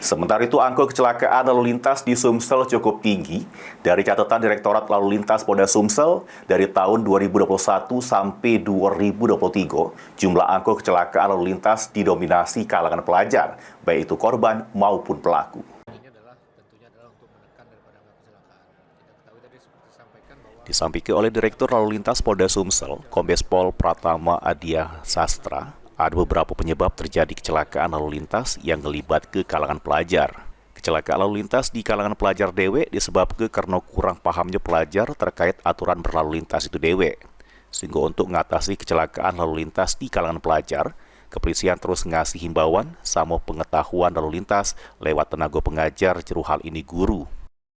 Sementara itu, angka kecelakaan lalu lintas di Sumsel cukup tinggi. Dari catatan Direktorat Lalu Lintas Polda Sumsel, dari tahun 2021 sampai 2023, jumlah angka kecelakaan lalu lintas didominasi kalangan pelajar, baik itu korban maupun pelaku. Disampaikan oleh Direktur Lalu Lintas Polda Sumsel, Kombes Pol Pratama Adia Sastra, ada beberapa penyebab terjadi kecelakaan lalu lintas yang melibat ke kalangan pelajar. Kecelakaan lalu lintas di kalangan pelajar dewe disebabkan karena kurang pahamnya pelajar terkait aturan berlalu lintas itu dewe. Sehingga untuk mengatasi kecelakaan lalu lintas di kalangan pelajar, kepolisian terus ngasih himbauan sama pengetahuan lalu lintas lewat tenaga pengajar jeru hal ini guru.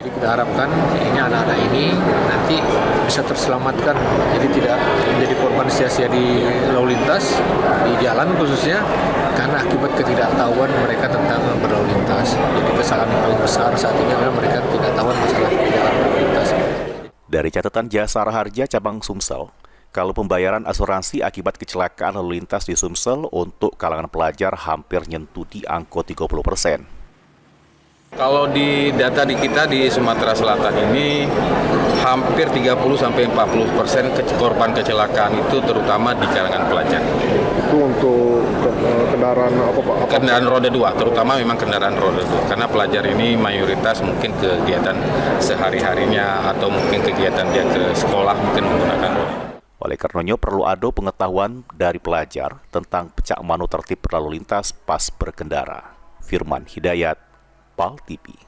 Jadi kita harapkan ini anak-anak ini nanti bisa terselamatkan, jadi tidak menjadi korban sia-sia di lalu lintas, di jalan khususnya, karena akibat ketidaktahuan mereka tentang berlalu lintas. Jadi kesalahan yang paling besar saat ini adalah mereka ketidaktahuan masalah jalan lalu lintas. Dari catatan Jasara Harja Cabang Sumsel, kalau pembayaran asuransi akibat kecelakaan lalu lintas di Sumsel untuk kalangan pelajar hampir nyentuh di angka 30%. Kalau di data di kita di Sumatera Selatan ini hampir 30-40% korban kecelakaan itu terutama di kalangan pelajar. Itu untuk kendaraan apa Pak? Kendaraan roda 2, terutama memang kendaraan roda 2. Karena pelajar ini mayoritas mungkin kegiatan sehari-harinya atau mungkin kegiatan dia ke sekolah mungkin menggunakan roda 2. Oleh karenanya perlu ada pengetahuan dari pelajar tentang pecah manu tertib berlalu lintas pas berkendara. Firman Hidayat, PAL TV.